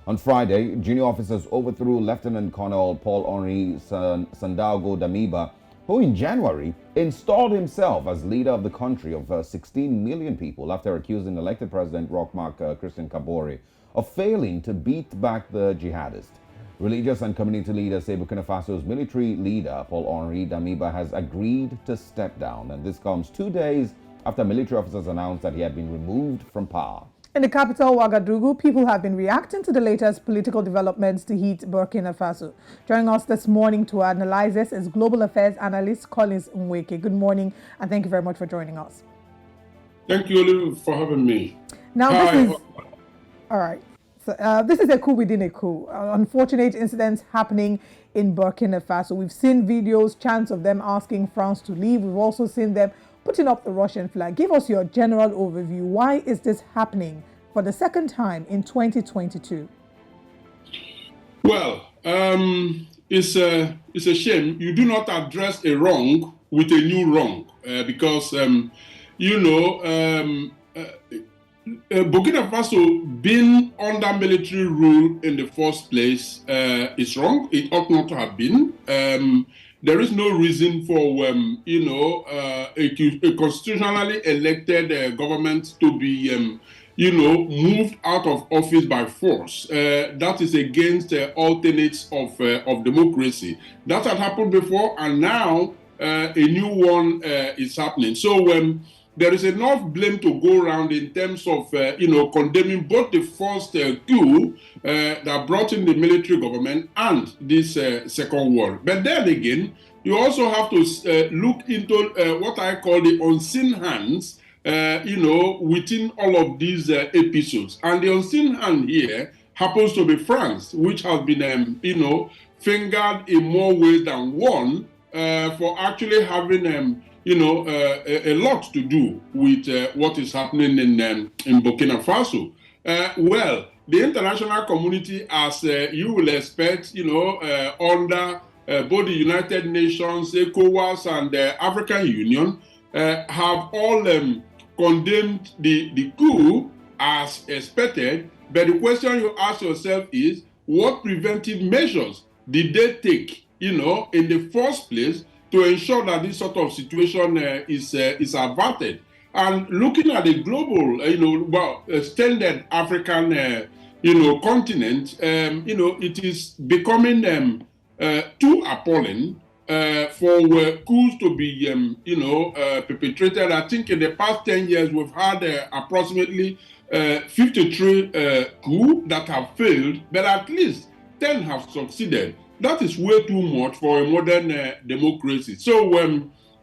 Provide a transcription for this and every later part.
On Friday, junior officers overthrew Lieutenant Colonel Paul-Henri Sandaogo Damiba, who in January installed himself as leader of the country of 16 million people after accusing elected President Roch Marc Kabore of failing to beat back the jihadist. Religious and community leaders say Burkina Faso's military leader, Paul-Henri Damiba, has agreed to step down. And this comes 2 days after military officers announced that he had been removed from power. In the capital, Ouagadougou, people have been reacting to the latest political developments to hit Burkina Faso. Joining us this morning to analyze this is global affairs analyst Nweke. Good morning, and thank you very much for joining us. Thank you, Olive, for having me. Now, all right. So, this is a coup within a coup. Unfortunate incidents happening in Burkina Faso. We've seen videos, chants of them asking France to leave. We've also seen them putting up the Russian flag. Give us your general overview. Why is this happening for the second time in 2022? Well, it's a shame you do not address a wrong with a new wrong because, Burkina Faso being under military rule in the first place is wrong. It ought not to have been. There is no reason for, a constitutionally elected government to be, moved out of office by force. That is against all tenets of democracy. That had happened before, and now a new one is happening. So there is enough blame to go around in terms of, condemning both the first coup that brought in the military government and this second war. But then again, you also have to look into what I call the unseen hands, within all of these episodes. And the unseen hand here happens to be France, which has been, fingered in more ways than one for actually having, a lot to do with what is happening in Burkina Faso. Well, the international community, as you will expect, under both the United Nations, ECOWAS, and the African Union, have all condemned the coup as expected. But the question you ask yourself is, what preventive measures did they take, in the first place, to ensure that this sort of situation is averted? And looking at the global, extended African, continent, it is becoming too appalling for coups to be, perpetrated. I think in the past 10 years, we've had approximately 53 coups that have failed, but at least 10 have succeeded. That is way too much for a modern democracy. So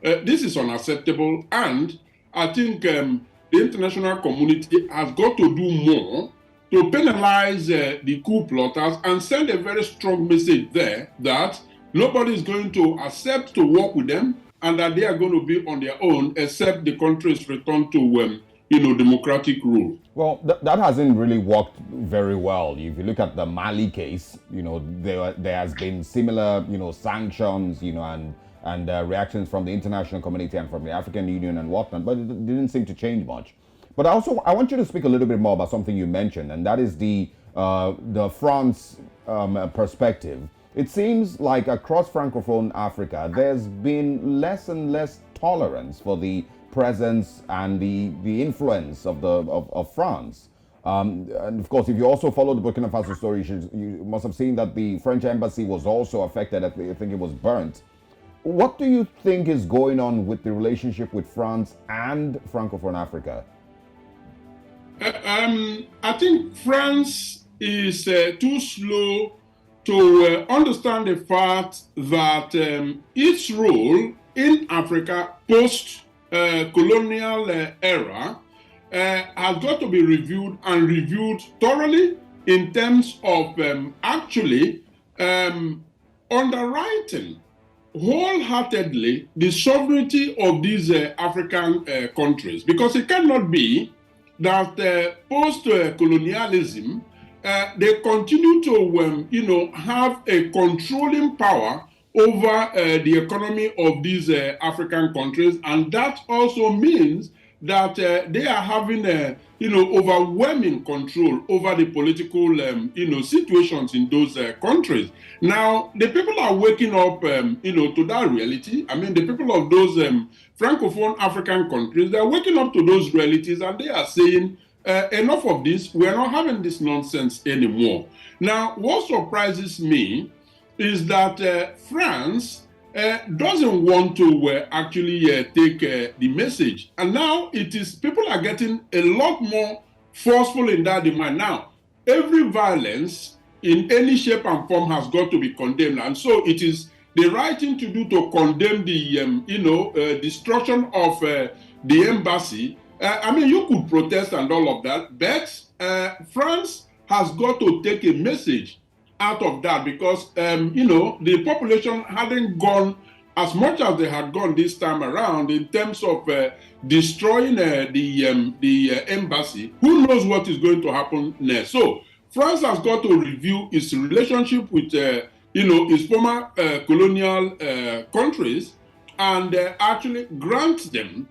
this is unacceptable, and I think the international community has got to do more to penalize the coup plotters and send a very strong message there that nobody is going to accept to work with them and that they are going to be on their own except the country is returned to democratic rule. Well, that hasn't really worked very well. If you look at the Mali case, there has been similar, sanctions, and reactions from the international community and from the African Union and whatnot, but it didn't seem to change much. But I want you to speak a little bit more about something you mentioned, and that is the France perspective. It seems like across Francophone Africa, there's been less and less tolerance for the presence and the influence of France. And of course, if you also follow the Burkina Faso story, you must have seen that the French embassy was also affected. I think it was burnt. What do you think is going on with the relationship with France and Francophone Africa? I think France is too slow to understand the fact that its role in Africa post-colonial era has got to be reviewed and reviewed thoroughly in terms of actually underwriting wholeheartedly the sovereignty of these African countries, because it cannot be that post-colonialism they continue to have a controlling power over the economy of these African countries, and that also means that they are having overwhelming control over the political situations in those countries. Now the people are waking up to that reality. I mean, the people of those francophone African countries, they're waking up to those realities, and they are saying, enough of this, we're not having this nonsense anymore. Now what surprises me is that France doesn't want to actually take the message. And now people are getting a lot more forceful in that demand. Now, every violence in any shape and form has got to be condemned. And so it is the right thing to do to condemn the destruction of the embassy. I mean, you could protest and all of that, but France has got to take a message out of that, because the population hadn't gone as much as they had gone this time around in terms of destroying the embassy. Who knows what is going to happen next? So France has got to review its relationship with its former colonial countries, and actually grant them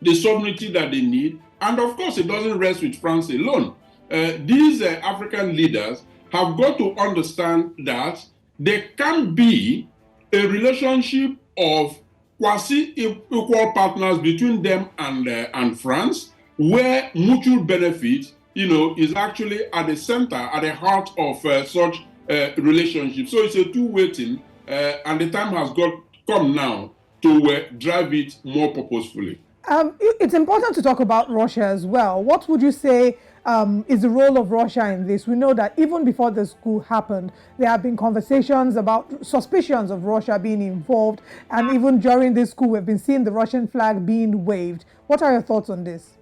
the sovereignty that they need. And of course, it doesn't rest with France alone. These African leaders have got to understand that there can be a relationship of quasi-equal partners between them and France, where mutual benefit, is actually at the center, at the heart of such relationship. So it's a two-way thing, and the time has come now to drive it more purposefully. It's important to talk about Russia as well. What would you say is the role of Russia in this? We know that even before this coup happened, there have been conversations about suspicions of Russia being involved, and even during this coup, we've been seeing the Russian flag being waved. What are your thoughts on this?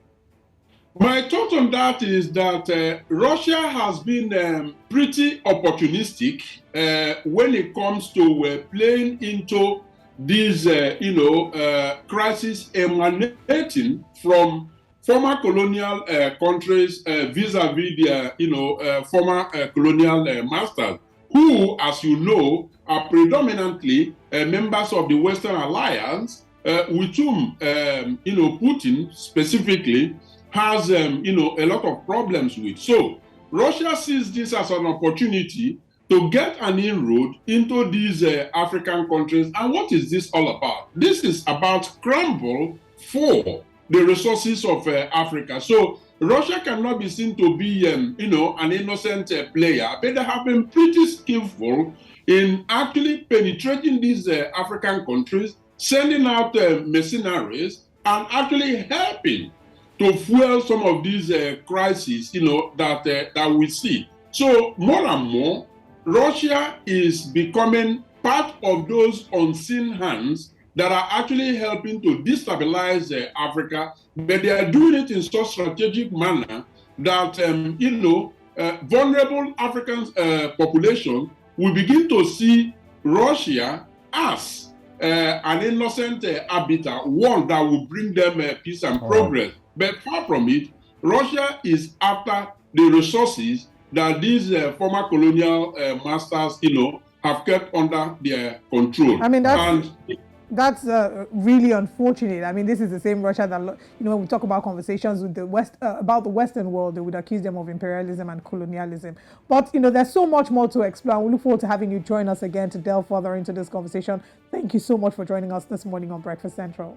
My thought on that is that Russia has been pretty opportunistic when it comes to playing into these, crises emanating from former colonial countries vis-a-vis their, former colonial masters, who, as you know, are predominantly members of the Western Alliance, with whom, Putin specifically has, a lot of problems with. So Russia sees this as an opportunity to get an inroad into these African countries. And what is this all about? This is about scramble for the resources of Africa. So Russia cannot be seen to be, an innocent player, but they have been pretty skillful in actually penetrating these African countries, sending out mercenaries, and actually helping to fuel some of these crises, that we see. So more and more, Russia is becoming part of those unseen hands that are actually helping to destabilize Africa, but they are doing it in such strategic manner that vulnerable African population will begin to see Russia as an innocent arbiter, one that will bring them peace and progress. But far from it, Russia is after the resources that these former colonial masters, have kept under their control. I mean, that's really unfortunate. I mean, this is the same Russia that, when we talk about conversations with the West, about the Western world, they would accuse them of imperialism and colonialism. But, there's so much more to explore. We look forward to having you join us again to delve further into this conversation. Thank you so much for joining us this morning on Breakfast Central.